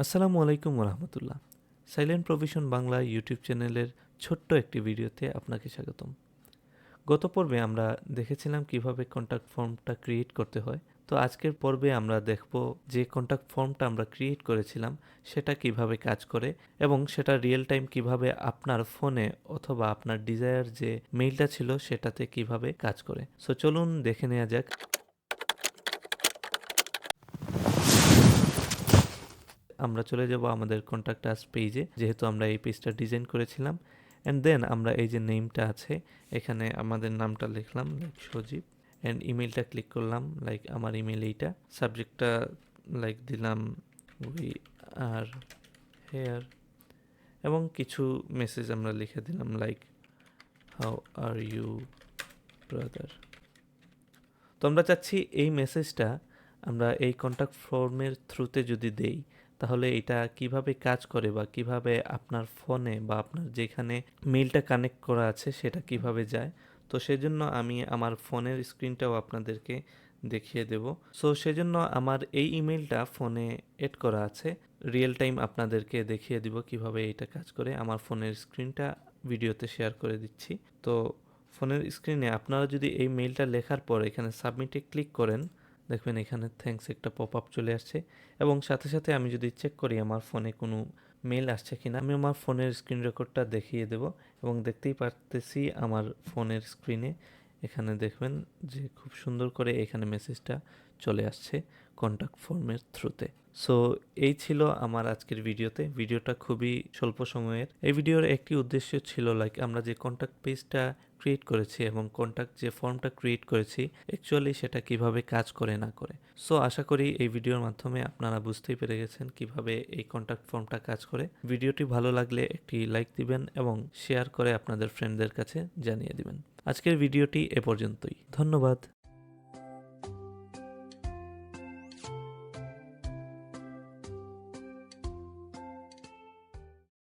আসসালামু আলাইকুম রহমতুল্লাহ। Silent provision Bangla YouTube চ্যানেলের ছোট্ট একটি ভিডিওতে আপনাকে স্বাগতম। গত পর্বে আমরা দেখেছিলাম কিভাবে কন্ট্যাক্ট ফর্মটা ক্রিয়েট করতে হয়। তো আজকের পর্বে আমরা দেখব যে কন্ট্যাক্ট ফর্মটা আমরা ক্রিয়েট করেছিলাম সেটা কিভাবে কাজ করে এবং সেটা রিয়েল টাইম কিভাবে আপনার ফোনে অথবা আপনার ডিজায়ার যে মেইলটা ছিল সেটাতে কিভাবে কাজ করে। সো চলুন দেখে নেওয়া যাক। আমরা চলে যাব আমাদের কন্ট্যাক্ট আস পেজে, যেহেতু আমরা এই পেজটা ডিজাইন করেছিলাম। অ্যান্ড দেন আমরা এই যে নেমটা আছে এখানে আমাদের নামটা লিখলাম লাইক সজীব, অ্যান্ড ইমেলটা ক্লিক করলাম লাইক আমার ইমেল এইটা, সাবজেক্টটা লাইক দিলাম উই আর হেয়ার, এবং কিছু মেসেজ আমরা লিখে দিলাম like how are you brother. তো আমরা চাচ্ছি এই মেসেজটা আমরা এই কন্ট্যাক্ট ফর্মের থ্রুতে যদি দেই তাহলে এটা কিভাবে কাজ করে বা কিভাবে আপনার ফোনে বা আপনার যেখানে মেইলটা কানেক্ট করা আছে সেটা কিভাবে যায়। তো সেজন্য আমি আমার ফোনের স্ক্রিনটাও আপনাদেরকে দেখিয়ে দেব। সো সেজন্য আমার এই ইমেলটা ফোনে এড করা আছে, রিয়েল টাইম আপনাদেরকে দেখিয়ে দিব কিভাবে এটা কাজ করে। আমার ফোনের স্ক্রিনটা ভিডিওতে শেয়ার করে দিচ্ছি। তো ফোনের স্ক্রিনে আপনারা যদি এই মেইলটা লেখার পর এখানে সাবমিটে ক্লিক করেন, দেখবেন এখানে থ্যাঙ্কস একটা পপ আপ চলে আসছে, এবং সাথে সাথে আমি যদি চেক করি আমার ফোনে কোনো মেইল আসছে কিনা, আমি আমার ফোনের স্ক্রিন রেকর্ডটা দেখিয়ে দেব এবং দেখতেই পারতেছি আমার ফোনের স্ক্রিনে এখানে দেখবেন যে খুব সুন্দর করে এখানে মেসেজটা চলে আসছে কন্ট্যাক্ট ফর্মের থ্রুতে। সো এই ছিল আমার আজকের ভিডিওটা খুবই স্বল্প সময়ের। এই ভিডিওর একটি উদ্দেশ্য ছিল লাইক আমরা যে কন্ট্যাক্ট পেজটা ক্রিয়েট করেছি এবং কন্ট্যাক্ট যে ফর্মটা ক্রিয়েট করেছি অ্যাকচুয়ালি সেটা কিভাবে কাজ করে না করে। সো আশা করি এই ভিডিওর মাধ্যমে আপনারা বুঝতেই পেরে গেছেন কিভাবে এই কন্ট্যাক্ট ফর্মটা কাজ করে। ভিডিওটি ভালো লাগলে একটি লাইক দিবেন এবং শেয়ার করে আপনাদের ফ্রেন্ডদের কাছে জানিয়ে দিবেন। আজকের ভিডিওটি এ পর্যন্তই। ধন্যবাদ।